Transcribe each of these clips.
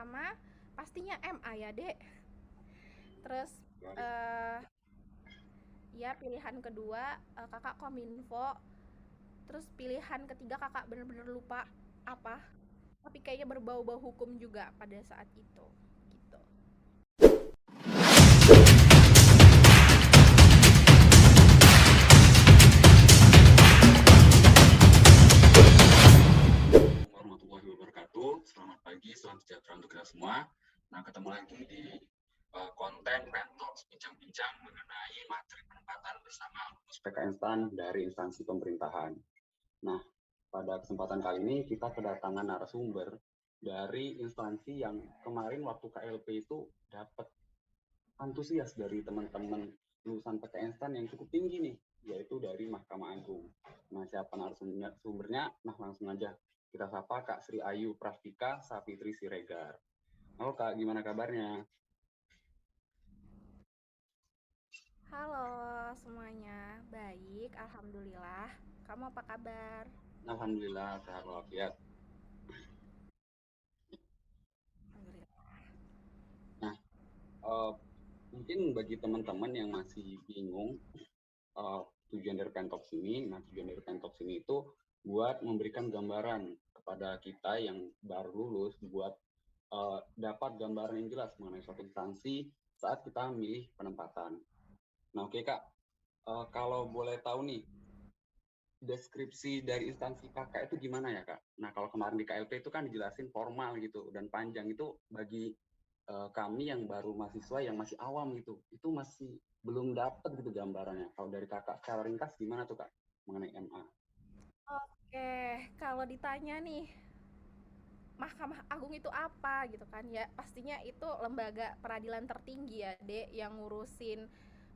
pertama pastinya MA ya, Dek. Terus eh ya pilihan kedua Kakak Kominfo. Terus pilihan ketiga Kakak bener-bener lupa apa, tapi kayaknya berbau-bau hukum juga pada saat itu. Gitu. Warahmatullahi wabarakatuh. Selamat pagi, salam sejahtera untuk kita semua. Nah, ketemu lagi di konten Pen Talks, bincang-bincang mengenai materi penempatan bersama alumnus PKN STAN dari instansi pemerintahan. Nah, pada kesempatan kali ini kita kedatangan narasumber dari instansi yang kemarin waktu KLP itu dapat antusias dari teman-teman lulusan PKN STAN yang cukup tinggi nih, yaitu dari Mahkamah Agung. Nah, siapa narasumbernya? Nah, langsung aja kita sapa Kak Sri Ayu Prastika Sapitri Siregar. Halo Kak, gimana kabarnya? Halo semuanya, baik, alhamdulillah. Kamu apa kabar? Alhamdulillah sehat walafiat. Alhamdulillah. Nah, mungkin bagi teman-teman yang masih bingung tujuan dari Pentox ini, nah tujuan dari Pentox ini itu buat memberikan gambaran kepada kita yang baru lulus, buat dapat gambaran yang jelas mengenai suatu instansi saat kita memilih penempatan. Nah, oke Kak, kalau boleh tahu nih, deskripsi dari instansi kakak itu gimana ya Kak? Nah, kalau kemarin di KLP itu kan dijelasin formal gitu dan panjang, itu bagi kami yang baru mahasiswa yang masih awam gitu, itu masih belum dapat gitu gambarannya. Kalau dari kakak secara ringkas gimana tuh Kak mengenai MA? Oke, kalau ditanya nih, Mahkamah Agung itu apa gitu kan ya, pastinya itu lembaga peradilan tertinggi ya, Dek, yang ngurusin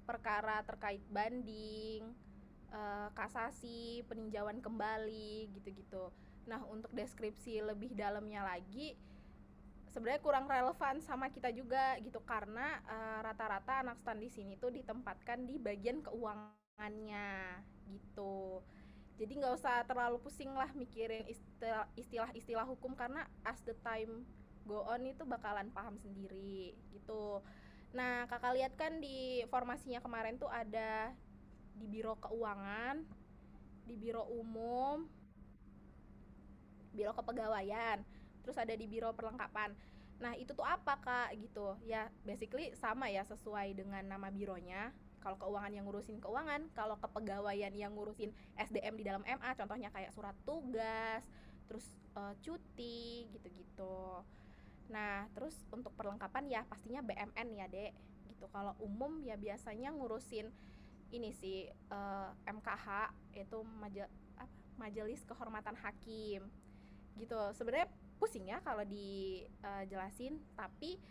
perkara terkait banding, kasasi, peninjauan kembali gitu-gitu. Nah, untuk deskripsi lebih dalamnya lagi, sebenarnya kurang relevan sama kita juga gitu, karena rata-rata anak stan di sini tuh ditempatkan di bagian keuangannya gitu. Jadi nggak usah terlalu pusing lah mikirin istilah-istilah hukum, karena as the time go on itu bakalan paham sendiri gitu. Nah, kakak lihat kan di formasinya kemarin tuh ada di biro keuangan, di biro umum, biro kepegawaian, terus ada di biro perlengkapan. Nah, itu tuh apa Kak gitu? Ya, basically sama ya, sesuai dengan nama bironya. Kalau keuangan yang ngurusin keuangan, kalau kepegawaian yang ngurusin SDM di dalam MA, contohnya kayak surat tugas, terus cuti gitu-gitu. Nah, terus untuk perlengkapan ya pastinya BMN ya, Dek. Gitu. Kalau umum ya biasanya ngurusin ini sih, MKH, itu Majelis Kehormatan Hakim gitu. Sebenarnya pusing ya kalau dijelasin, tapi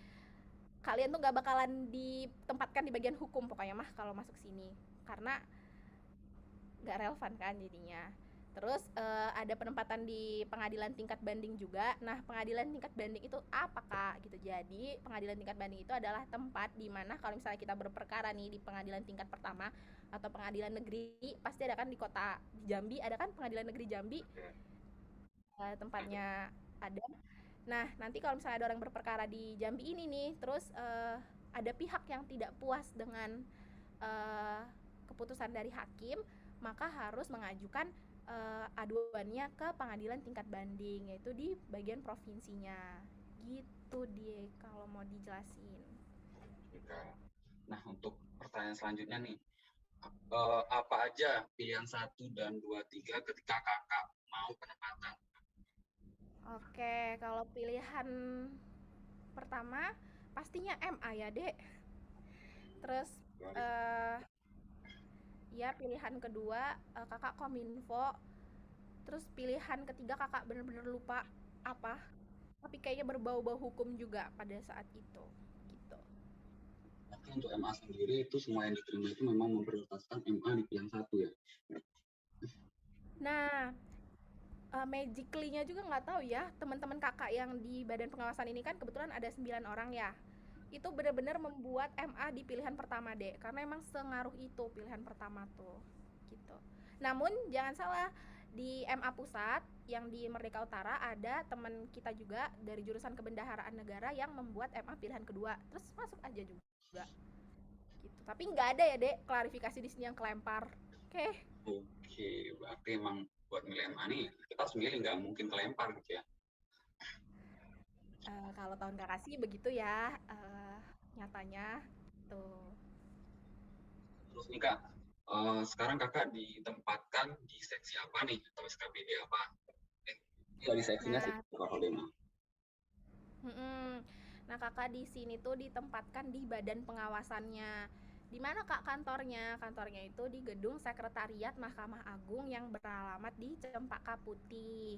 kalian tuh nggak bakalan ditempatkan di bagian hukum pokoknya mah kalau masuk sini, karena nggak relevan kan jadinya. Terus ada penempatan di pengadilan tingkat banding juga. Nah, pengadilan tingkat banding itu apa Kak gitu. Jadi pengadilan tingkat banding itu adalah tempat di mana kalau misalnya kita berperkara nih di pengadilan tingkat pertama atau pengadilan negeri, pasti ada kan di kota Jambi, ada kan pengadilan negeri Jambi, tempatnya ada. Nah, nanti kalau misalnya ada orang berperkara di Jambi ini nih, terus ada pihak yang tidak puas dengan uh, keputusan dari hakim, maka harus mengajukan aduannya ke pengadilan tingkat banding, yaitu di bagian provinsinya. Gitu dia kalau mau dijelasin. Nah, untuk pertanyaan selanjutnya nih, apa aja pilihan 1 dan 2 3 ketika kakak mau penempatan? Oke, kalau pilihan pertama pastinya MA ya, Dek. Terus uh, ya pilihan kedua kakak Kominfo. Terus pilihan ketiga kakak bener-bener lupa apa, tapi kayaknya berbau-bau hukum juga pada saat itu gitu. Tapi untuk MA sendiri itu semua yang diterima itu memang memprioritaskan MA di pilihan 1 ya? Nah, magically-nya juga nggak tahu ya, teman-teman kakak yang di badan pengawasan ini kan kebetulan ada 9 orang ya, itu benar-benar membuat MA di pilihan pertama deh, karena emang sengaruh itu pilihan pertama tuh gitu. Namun jangan salah, Di MA Pusat yang di Merdeka Utara ada teman kita juga dari jurusan Kebendaharaan Negara yang membuat MA pilihan kedua. Terus masuk aja juga. Gitu. Tapi nggak ada ya, Dek, klarifikasi di sini yang kelempar. Oke. Oke, berarti emang buat milih MA nih kita harus milih nggak mungkin kelempar gitu ya. Kalau tahun kakak sih begitu ya, nyatanya tuh. Terus nih Kak, sekarang Kakak ditempatkan di seksi apa nih atau SKPD apa? Iya di seksinya sih Nah, kalau Dema. mm-mm. Nah, kakak di sini tuh ditempatkan di badan pengawasannya. Di mana kak kantornya? Kantornya itu di gedung Sekretariat Mahkamah Agung yang beralamat di Cempaka Putih,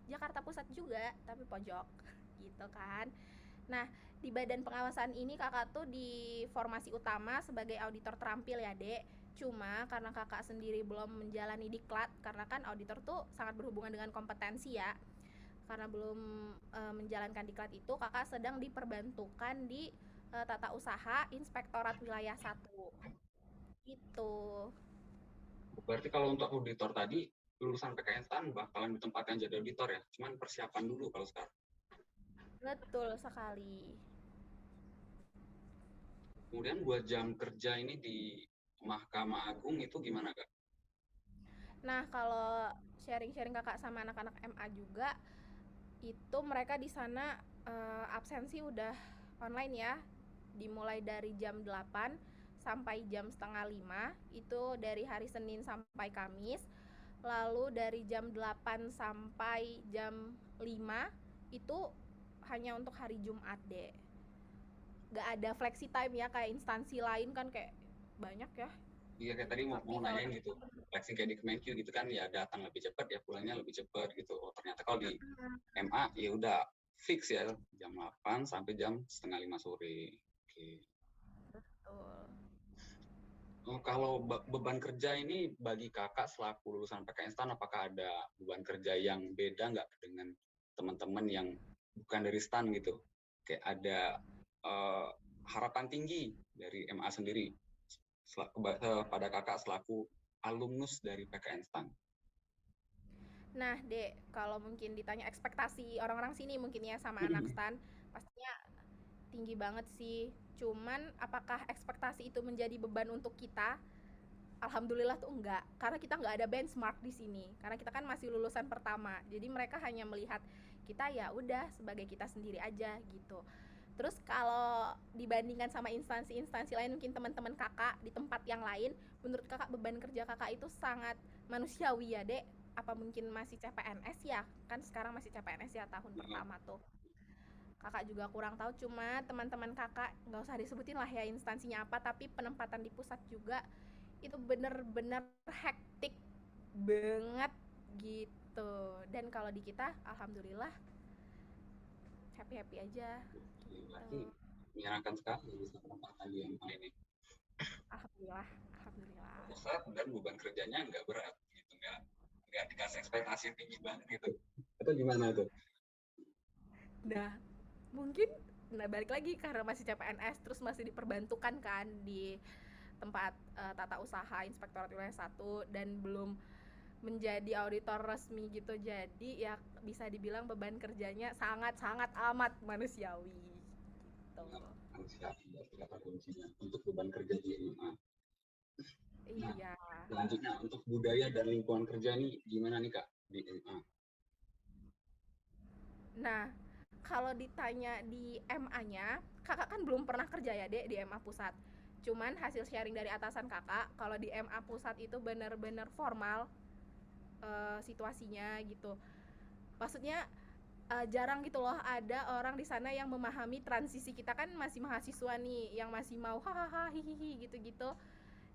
Jakarta Pusat juga, tapi pojok, gitu kan. Nah, di badan pengawasan ini kakak tuh di formasi utama sebagai auditor terampil ya, Dek. Cuma karena kakak sendiri belum menjalani diklat, karena kan auditor tuh sangat berhubungan dengan kompetensi ya. Karena belum menjalankan diklat itu, kakak sedang diperbantukan di tata usaha Inspektorat Wilayah 1. Gitu. Berarti kalau untuk auditor tadi lulusan PKN bakalan ditempatkan jadi auditor ya. Cuman persiapan dulu kalau sekarang. Betul sekali. Kemudian buat jam kerja ini di Mahkamah Agung itu gimana Kak? Nah, kalau sharing-sharing kakak sama anak-anak MA juga, itu mereka di sana absensi udah online ya, dimulai dari jam 8 sampai jam setengah 5, itu dari hari Senin sampai Kamis. Lalu dari jam 8 sampai jam 5 itu hanya untuk hari Jumat deh. Gak ada flexi time ya kayak instansi lain kan, kayak banyak ya. Iya kayak tadi mau Tapi kalau nanyain gitu. Flexing kayak di Kemenq gitu kan ya datang lebih cepat ya pulangnya lebih cepat gitu. Oh, ternyata kalau di MA ya udah fix ya jam 8 sampai jam setengah 5 sore. Oke. betul. Oh, kalau beban kerja ini bagi kakak selaku lulusan PKN STAN, apakah ada beban kerja yang beda nggak dengan teman-teman yang bukan dari STAN gitu? Kayak ada uh, harapan tinggi dari MA sendiri pada kakak selaku alumnus dari PKN STAN. Nah, Dek, kalau mungkin ditanya ekspektasi orang-orang sini mungkin ya sama anak stan, pastinya tinggi banget sih. Cuman apakah ekspektasi itu menjadi beban untuk kita? Alhamdulillah tuh enggak, karena kita nggak ada benchmark di sini. Karena kita kan masih lulusan pertama, jadi mereka hanya melihat kita ya udah sebagai kita sendiri aja gitu. Terus kalau dibandingkan sama instansi-instansi lain, mungkin teman-teman kakak di tempat yang lain, menurut kakak beban kerja kakak itu sangat manusiawi ya, Dek? Apa mungkin masih CPNS ya? Kan sekarang masih CPNS ya tahun pertama tuh. Kakak juga kurang tahu, cuma teman-teman kakak nggak usah disebutin lah ya instansinya apa, tapi penempatan di pusat juga itu bener-bener hektik banget gitu. Dan kalau di kita alhamdulillah happy-happy aja Berarti gitu. menyenangkan sekali bisa penempatan di MA ini. Alhamdulillah, alhamdulillah. Pusat dan beban kerjanya nggak berat gitu, nggak dikasih ekspektasi tinggi banget gitu. Itu gimana tuh? Nah, mungkin balik lagi karena masih CPNS terus masih diperbantukan kan di tempat tata usaha Inspektorat Wilayah 1 dan belum menjadi auditor resmi gitu. Jadi ya bisa dibilang beban kerjanya sangat-sangat amat manusiawi gitu. Manusia tidak kata kuncinya untuk beban kerja di MA. Nah, Iya. selanjutnya untuk budaya dan lingkungan kerja ini gimana nih Kak di MA? Nah, kalau ditanya di MA-nya, kakak kan belum pernah kerja ya, Dek, di MA Pusat. Cuman hasil sharing dari atasan kakak, kalau di MA Pusat itu bener-bener formal situasinya gitu. Maksudnya jarang gitu loh ada orang di sana yang memahami transisi, kita kan masih mahasiswa nih yang masih mau hahaha hihihi gitu-gitu.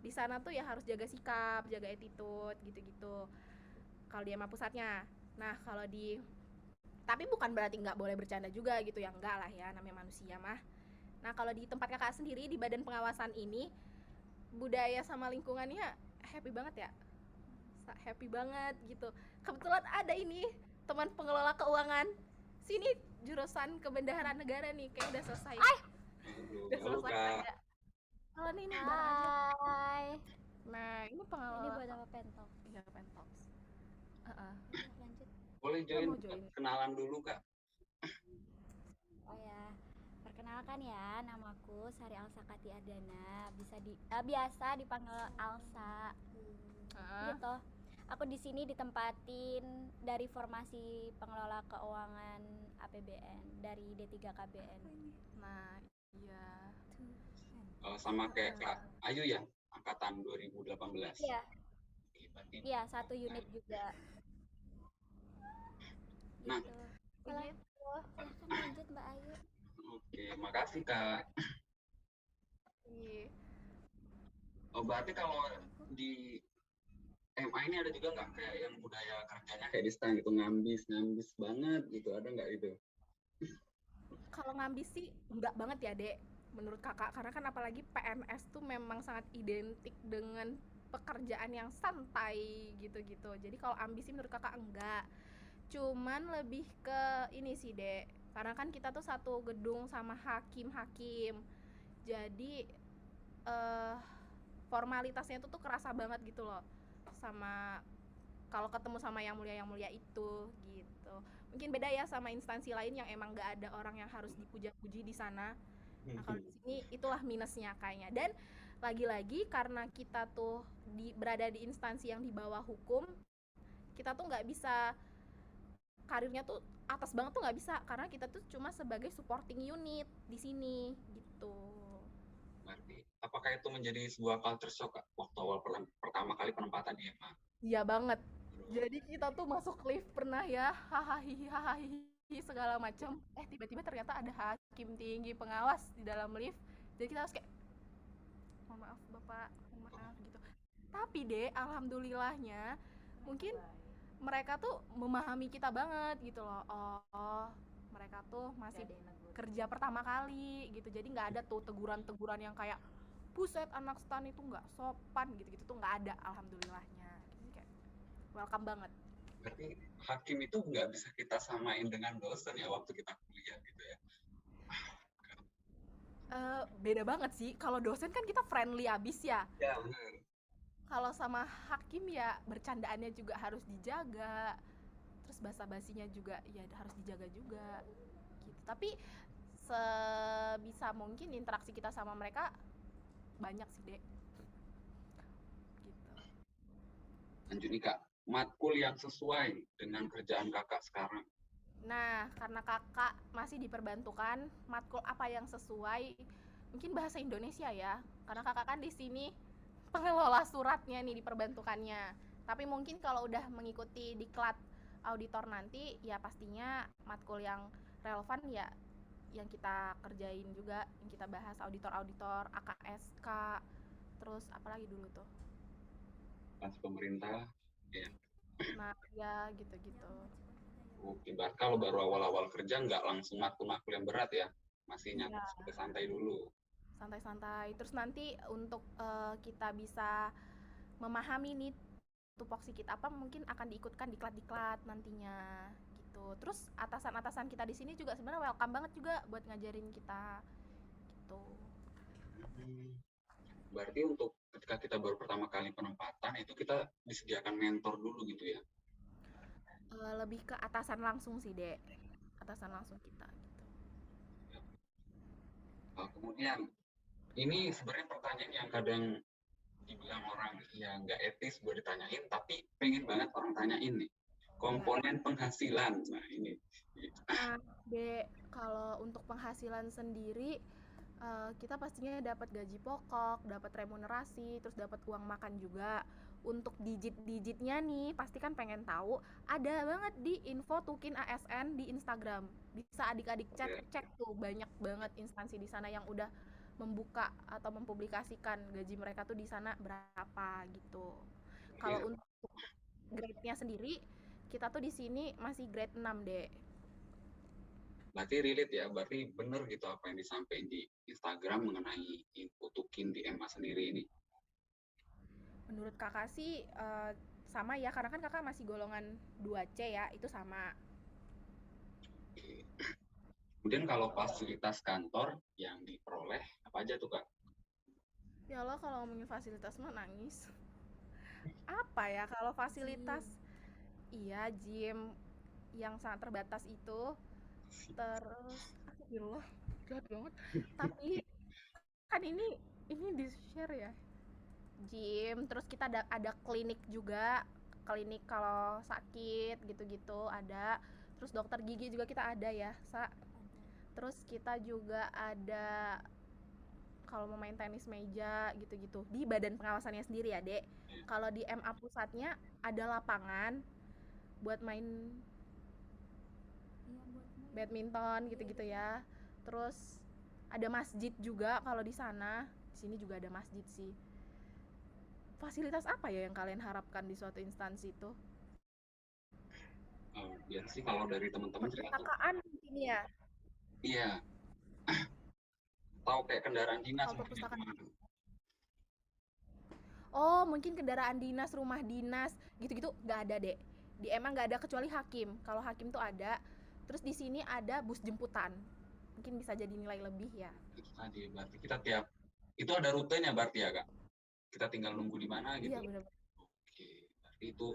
Di sana tuh ya harus jaga sikap, jaga attitude gitu-gitu. Kalau di MA Pusatnya. Nah, kalau di tapi bukan berarti nggak boleh bercanda juga gitu ya, enggak lah ya, namanya manusia mah. Nah, kalau di tempat kakak sendiri di badan pengawasan ini, budaya sama lingkungannya happy banget ya, happy banget gitu. Kebetulan ada ini teman pengelola keuangan sini, jurusan kebendaharaan negara nih, kayak udah selesai. Udah Halo selesai Kak. pada. Kalau nih bareng aja. Hai. Nah, ini Ini pengelola. buat apa pentok? Iya, pentops. Heeh. Iya, lanjut. Boleh Nggak join, mau join. kenalan dulu Kak. Oh ya, perkenalkan ya, namaku Sari Alsakati Ardana. Biasa dipanggil Alsa. Heeh. Gitu. Aku di sini ditempatin dari formasi pengelola keuangan APBN dari D3 KBN. Nah, iya. Sama kayak Kak Ayu ya, angkatan 2018. Iya, Oke, berarti iya satu unit juga. nah, Gitu. Begitu. Silahkan lanjut Mbak Ayu. oke, makasih Kak. Iya. Berarti kalau di MA ini ada juga nggak kayak yang budaya kerjanya kayak di stan gitu, ngambis banget gitu, ada nggak itu? Kalau ngambis sih enggak banget ya, Dek, menurut Kakak. Karena kan apalagi PNS tuh memang sangat identik dengan pekerjaan yang santai gitu-gitu. Jadi kalau ambisi menurut Kakak enggak. Cuman lebih ke ini sih, Dek. Karena kan kita tuh satu gedung sama hakim-hakim. Jadi eh formalitasnya itu tuh kerasa banget gitu loh. Sama kalau ketemu sama yang mulia itu gitu. Mungkin beda ya sama instansi lain yang emang nggak ada orang yang harus dipuja-puji di sana. Nah kalau di sini itulah minusnya kayaknya. Dan lagi-lagi karena kita tuh berada di instansi yang di bawah hukum, kita tuh nggak bisa karirnya tuh atas banget tuh nggak bisa karena kita tuh cuma sebagai supporting unit di sini gitu. Berarti apakah itu menjadi sebuah culture shock Kak, waktu awal pertama kali penempatan di MA? Iya banget. Jadi kita tuh masuk lift pernah ya, hahaha segala macam. Tiba-tiba ternyata ada hakim tinggi pengawas di dalam lift. Jadi kita harus kayak, mohon maaf bapak, mohon maaf gitu. Tapi deh, alhamdulillahnya mungkin mereka tuh memahami kita banget gitu loh. Oh, mereka tuh masih kerja pertama kali gitu. Jadi nggak ada tuh teguran-teguran yang kayak buset anak stan itu nggak sopan gitu-gitu tuh nggak ada alhamdulillahnya. Jadi kayak welcome banget. Berarti hakim itu nggak bisa kita samain dengan dosen ya waktu kita kuliah gitu ya? Beda banget sih. Kalau dosen kan kita friendly abis ya. Ya benar. Kalau sama hakim ya bercandaannya juga harus dijaga. Terus basa-basinya juga ya harus dijaga juga. Gitu. Tapi sebisa mungkin interaksi kita sama mereka banyak sih, Dek. Gitu. Lanjut nih Kak, matkul yang sesuai dengan kerjaan Kakak sekarang. Nah, karena kakak masih diperbantukan, matkul apa yang sesuai? Mungkin bahasa Indonesia ya, karena kakak kan di sini pengelola suratnya nih diperbantukannya. Tapi mungkin kalau udah mengikuti diklat auditor nanti, ya pastinya matkul yang relevan ya yang kita kerjain juga, yang kita bahas auditor-auditor, AKSK, terus apalagi dulu tuh. Pas pemerintah, ya. Nah, ya gitu-gitu. Oke, kalau baru awal-awal kerja nggak langsung matkul-matkul yang berat ya, masih Iya, santai dulu. santai-santai. Terus nanti untuk kita bisa memahami nih tupoksi kita apa mungkin akan diikutkan diklat-diklat nantinya gitu. Terus atasan-atasan kita di sini juga sebenarnya welcome banget juga buat ngajarin kita gitu. Berarti untuk ketika kita baru pertama kali penempatan itu kita disediakan mentor dulu gitu ya? Lebih ke atasan langsung sih, Dek. Atasan langsung kita gitu. Kemudian ini sebenarnya pertanyaan yang kadang dibilang orang yang nggak etis buat ditanyain, tapi pengen banget orang tanyain nih. Komponen penghasilan, nah ini. Nah, Dek, kalau untuk penghasilan sendiri kita pastinya dapat gaji pokok, dapat remunerasi, terus dapat uang makan juga. Untuk digit-digitnya nih, pasti kan pengen tahu. Ada banget di info Tukin ASN di Instagram. Bisa adik-adik cek tuh banyak banget instansi di sana yang udah membuka atau mempublikasikan gaji mereka tuh di sana berapa gitu. Kalau untuk grade-nya sendiri, kita tuh di sini masih grade 6, Dek. Berarti relate ya, berarti benar gitu apa yang disampaikan di Instagram mengenai info Tukin di MA sendiri ini. Menurut kakak sih sama ya, karena kan kakak masih golongan 2C ya, itu sama. Kemudian kalau fasilitas kantor yang diperoleh, apa aja tuh Kak? Ya Allah, kalau ngomongin fasilitas mah nangis. Apa ya kalau fasilitas? Iya, gym yang sangat terbatas itu. Terus astagfirullah, jahat banget. Tapi kan ini di-share ya. Gym, terus kita ada klinik juga. Klinik kalau sakit gitu-gitu ada. Terus dokter gigi juga kita ada ya, Sa. Terus kita juga ada kalau mau main tenis meja gitu-gitu di badan pengawasannya sendiri ya, Dek. Kalau di MA pusatnya ada lapangan buat main badminton gitu-gitu ya. Terus ada masjid juga kalau di sana. Di sini juga ada masjid sih. Fasilitas apa ya yang kalian harapkan di suatu instansi itu? Biar sih kalau dari teman-teman cerita tuh, Perpustakaan mungkin ya. iya, atau kayak kendaraan dinas Kalau mungkin ya perpustakaan. kemana. Oh, mungkin kendaraan dinas, rumah dinas, gitu-gitu nggak ada, Dek. Di emang nggak ada kecuali hakim. Kalau hakim tuh ada. Terus di sini ada bus jemputan. Mungkin bisa jadi nilai lebih ya. Itu tadi berarti kita tiap itu ada rutenya berarti ya kak. Kita tinggal nunggu di mana gitu. Iya, benar. Oke, berarti itu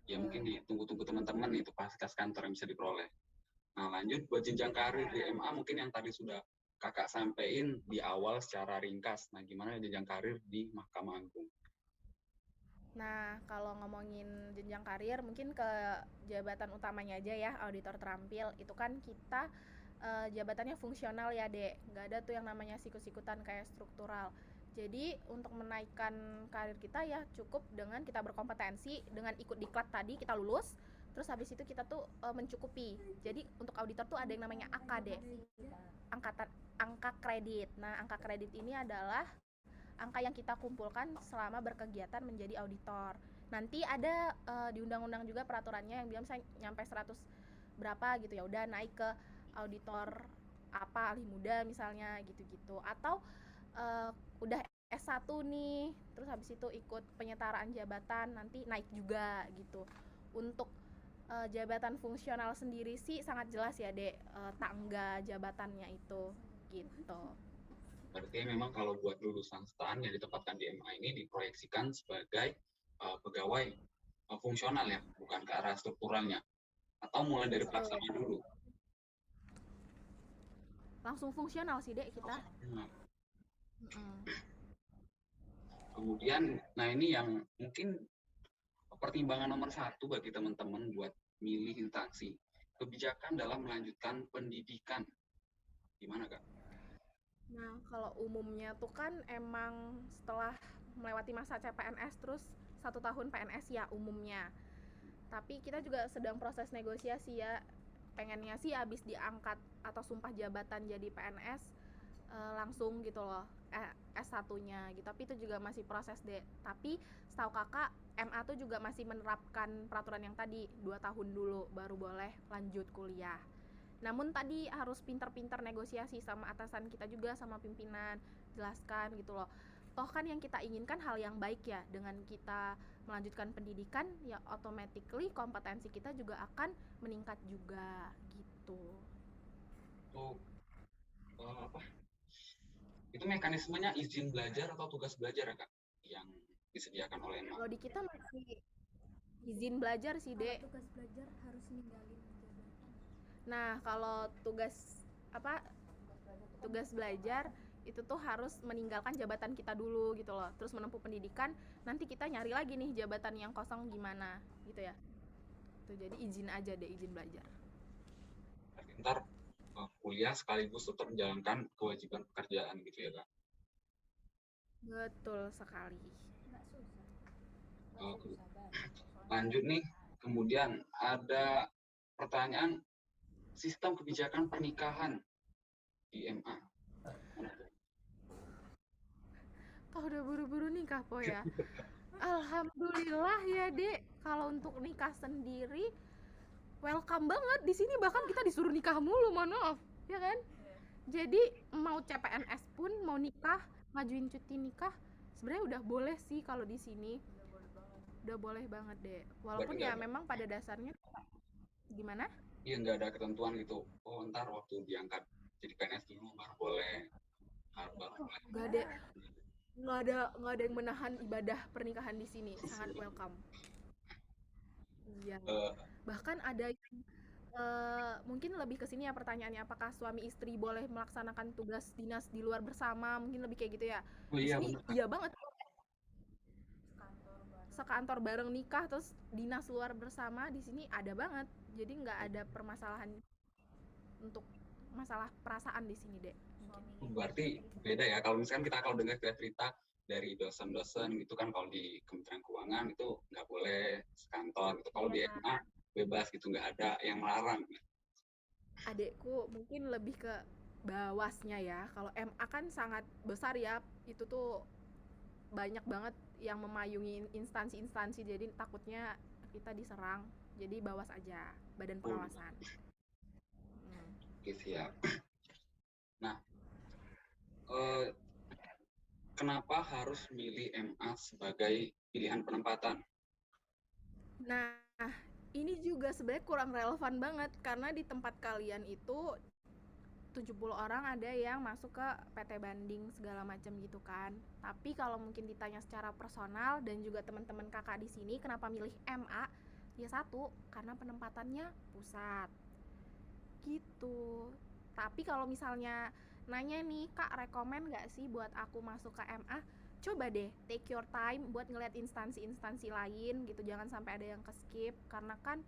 ya Betul. mungkin ditunggu-tunggu teman-teman itu fasilitas kantor yang bisa diperoleh. Nah lanjut buat jenjang karir di MA mungkin yang tadi sudah kakak sampaikan di awal secara ringkas. Nah gimana jenjang karir di Mahkamah Agung? Nah, kalau ngomongin jenjang karir, mungkin ke jabatan utamanya aja ya, auditor terampil. Itu kan kita jabatannya fungsional ya, Dek. Nggak ada tuh yang namanya sikut-sikutan kayak struktural. Jadi, untuk menaikkan karir kita ya cukup dengan kita berkompetensi, dengan ikut diklat tadi kita lulus, terus habis itu kita tuh mencukupi. Jadi, untuk auditor tuh ada yang namanya AKD, angkatan angka kredit. Nah, angka kredit ini adalah angka yang kita kumpulkan selama berkegiatan menjadi auditor. Nanti ada di undang-undang juga peraturannya yang bilang misalnya nyampe 100 berapa gitu ya udah naik ke auditor apa ahli muda misalnya gitu-gitu atau udah S1 nih terus habis itu ikut penyetaraan jabatan nanti naik juga gitu. Untuk jabatan fungsional sendiri sih sangat jelas ya, Dek, tangga jabatannya itu gitu. Berarti memang kalau buat lulusan STAN yang ditempatkan di MA ini diproyeksikan sebagai pegawai fungsional ya, bukan ke arah strukturalnya. Atau mulai dari pelaksana dulu. Langsung fungsional sih, Dek, kita. Kemudian, nah ini yang mungkin pertimbangan nomor 1 bagi teman-teman buat milih instansi. Kebijakan dalam melanjutkan pendidikan. Gimana, Kak? Nah, kalau umumnya tuh kan emang setelah melewati masa CPNS terus 1 tahun PNS ya umumnya. Tapi kita juga sedang proses negosiasi ya. Pengennya sih habis diangkat atau sumpah jabatan jadi PNS langsung gitu loh S1-nya gitu. Tapi itu juga masih proses deh. Tapi setahu kakak MA tuh juga masih menerapkan peraturan yang tadi 2 tahun dulu baru boleh lanjut kuliah. Namun tadi harus pintar-pintar negosiasi sama atasan kita juga sama pimpinan, jelaskan gitu loh. Toh kan yang kita inginkan hal yang baik ya, dengan kita melanjutkan pendidikan ya automatically kompetensi kita juga akan meningkat juga gitu. Oh, apa? Itu mekanismenya izin belajar atau tugas belajar ya, Kak? Yang disediakan oleh MA. Kalau di kita masih izin belajar sih, Dek. Kalau tugas belajar harus ninggalin jabatan. Nah, kalau tugas belajar itu tuh harus meninggalkan jabatan kita dulu gitu loh. Terus menempuh pendidikan, nanti kita nyari lagi nih jabatan yang kosong gimana gitu ya. Tuh, jadi izin aja deh, izin belajar. Ntar kuliah sekaligus tetap menjalankan kewajiban pekerjaan gitu ya, Kak? Betul sekali. Lanjut nih, kemudian ada pertanyaan sistem kebijakan pernikahan di MA. Toh udah buru-buru nikah po ya. Alhamdulillah ya, Dek. Kalau untuk nikah sendiri welcome banget. Di sini bahkan kita disuruh nikah mulu, mohon maaf. Ya kan? Jadi mau CPNS pun mau nikah, ngajuin cuti nikah, sebenarnya udah boleh sih kalau di sini. Udah boleh banget, Dek. Walaupun ya memang pada dasarnya gimana? Iya, nggak ada ketentuan gitu. Oh, ntar waktu diangkat jadi PNS dulu baru boleh. Nggak ada. Nggak ada yang menahan ibadah pernikahan di sini. Sangat welcome. Iya. Eh, Bahkan ada yang mungkin lebih ke sini ya pertanyaannya, apakah suami istri boleh melaksanakan tugas dinas di luar bersama? Mungkin lebih kayak gitu ya. oh Di iya sini bener Kak. iya banget, sekantor bareng nikah terus dinas luar bersama di sini ada banget. Jadi nggak ada permasalahan untuk masalah perasaan di sini, Dek. Mungkin. Berarti beda ya kalau misalkan kalau dengar cerita dari dosen-dosen gitu kan, kalau di Kementerian Keuangan itu nggak boleh sekantor gitu, kalau di Iya. MA bebas gitu, nggak ada yang melarang. Adekku mungkin lebih ke bawasnya ya. Kalau MA kan sangat besar ya. Itu tuh banyak banget yang memayungi instansi-instansi, jadi takutnya kita diserang. Jadi bawas aja, badan Oh, pengawasan. oke siap. Nah, eh, kenapa harus milih MA sebagai pilihan penempatan? Nah, ini juga sebenarnya kurang relevan banget karena di tempat kalian itu 70 orang ada yang masuk ke PT Banding segala macam gitu kan. Tapi kalau mungkin ditanya secara personal dan juga teman-teman kakak di sini kenapa milih MA? Ya satu, karena penempatannya pusat. Gitu. Tapi kalau misalnya nanya nih, Kak, rekomen nggak sih buat aku masuk ke MA? Coba deh, take your time buat ngeliat instansi-instansi lain gitu. Jangan sampai ada yang ke-skip karena kan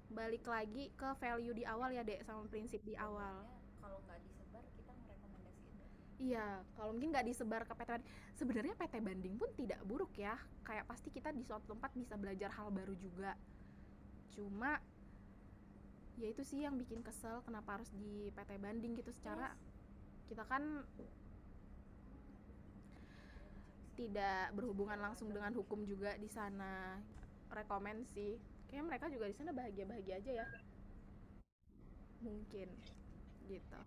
balik lagi ke value di awal ya, Dek, sama prinsip di awal. Kalau nggak disebar kita merekomendasiin. Iya, kalau mungkin nggak disebar ke PT Banding. Sebenarnya PT Banding pun tidak buruk ya. Kayak pasti kita di suatu tempat bisa belajar hal baru juga. Cuma ya itu sih yang bikin kesel kenapa harus di PT Banding gitu, secara kita kan tidak berhubungan langsung dengan hukum juga di sana. Rekomen sih. Kayaknya mereka juga di sana bahagia-bahagia aja ya. Mungkin gitu.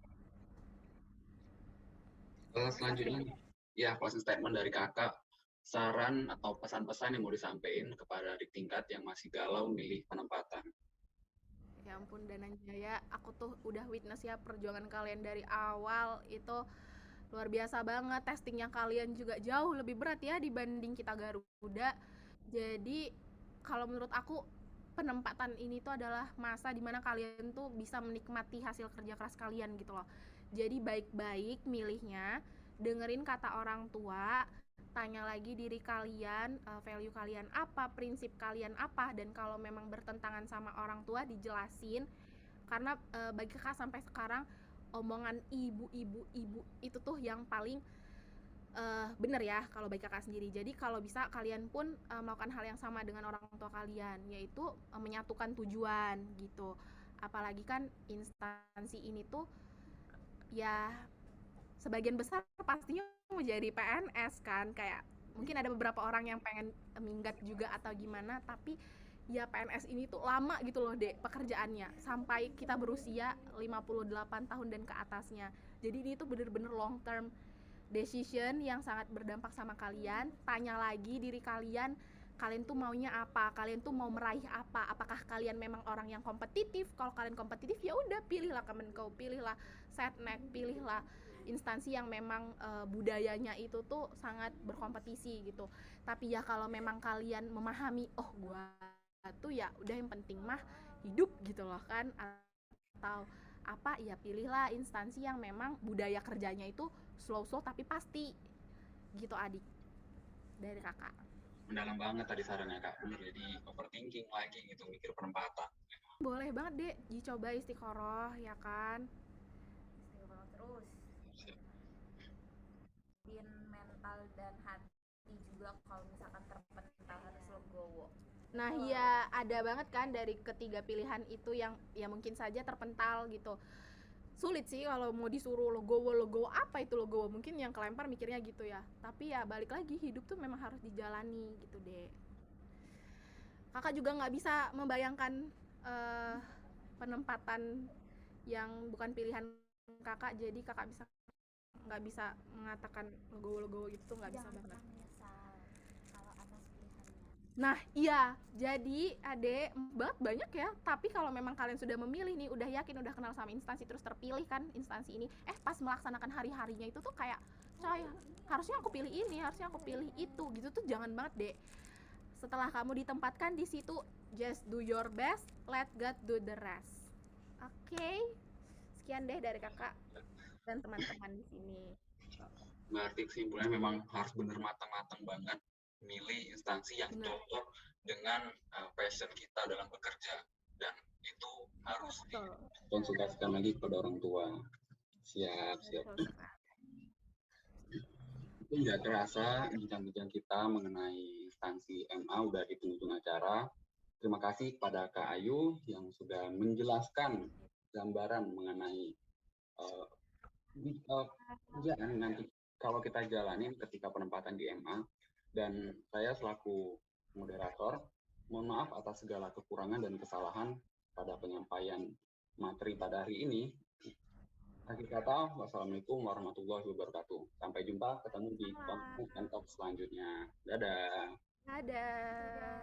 Selanjutnya, ya closing statement dari kakak, saran atau pesan-pesan yang mau disampaikan kepada adik tingkat yang masih galau milih penempatan. Ya ampun Dananjaya, aku tuh udah witness ya perjuangan kalian dari awal itu luar biasa banget. Testingnya kalian juga jauh lebih berat ya dibanding kita Garuda. Jadi kalau menurut aku penempatan ini tuh adalah masa dimana kalian tuh bisa menikmati hasil kerja keras kalian gitu loh. Jadi baik-baik milihnya, dengerin kata orang tua, tanya lagi diri kalian, value kalian apa, prinsip kalian apa, dan kalau memang bertentangan sama orang tua dijelasin. Karena bagi kakak sampai sekarang omongan ibu-ibu itu tuh yang paling bener ya kalau bagi kakak sendiri. Jadi kalau bisa kalian pun melakukan hal yang sama dengan orang tua kalian, yaitu menyatukan tujuan gitu. Apalagi kan instansi ini tuh ya sebagian besar pastinya mau jadi PNS kan, kayak mungkin ada beberapa orang yang pengen minggat juga atau gimana, tapi ya PNS ini tuh lama gitu loh Dek pekerjaannya sampai kita berusia 58 tahun dan ke atasnya. Jadi ini tuh bener-bener long term decision yang sangat berdampak sama kalian. Tanya lagi diri kalian, kalian tuh maunya apa, kalian tuh mau meraih apa, apakah kalian memang orang yang kompetitif. Kalau kalian kompetitif ya udah pilihlah Kemenkeu, pilihlah Setnek, pilihlah instansi yang memang budayanya itu tuh sangat berkompetisi gitu. Tapi ya kalau memang kalian memahami, oh gua tuh ya udah yang penting mah hidup gitu loh kan, atau apa, ya pilihlah instansi yang memang budaya kerjanya itu slow tapi pasti gitu adik dari kakak. Mendalam banget tadi sarannya kak, jadi overthinking lagi gitu, mikir penempatan. Boleh banget deh dicoba istiqoroh ya kan. Istiqoroh terus. Din mental dan hati juga kalau misalkan terpental harus legowo. Nah iya ada banget kan dari ketiga pilihan itu yang ya mungkin saja terpental gitu. Sulit sih kalau mau disuruh logowo apa itu logowo, mungkin yang kelempar mikirnya gitu ya. Tapi ya balik lagi, hidup tuh memang harus dijalani gitu deh. Kakak juga nggak bisa membayangkan penempatan yang bukan pilihan kakak, jadi kakak bisa nggak bisa mengatakan logowo gitu, nggak bisa banget. Menyesal kalau atas pilihannya. Nah iya, jadi adek banyak ya. Tapi kalau memang kalian sudah memilih nih, udah yakin, udah kenal sama instansi, terus terpilih kan instansi ini, pas melaksanakan hari-harinya itu tuh kayak, coy harusnya aku pilih ini, harusnya aku pilih itu gitu tuh jangan banget deh. Setelah kamu ditempatkan di situ, just do your best, let God do the rest. Oke, sekian deh dari kakak dan teman-teman di sini. Berarti kesimpulannya memang harus benar matang-matang banget milih instansi yang Benar. cocok dengan passion kita dalam bekerja, dan itu harus Betul. dikonsultasikan lagi kepada orang tua. Siap. Betul sekali. Itu nggak terasa bincang-bincang kita mengenai instansi MA udah di penghujung acara. Terima kasih kepada Kak Ayu yang sudah menjelaskan gambaran mengenai kerjaan nanti kalau kita jalanin ketika penempatan di MA. Dan saya selaku moderator, mohon maaf atas segala kekurangan dan kesalahan pada penyampaian materi pada hari ini. Akhir kata, wassalamualaikum warahmatullahi wabarakatuh. Sampai jumpa, ketemu di konten talk selanjutnya. Dadah. Dadah.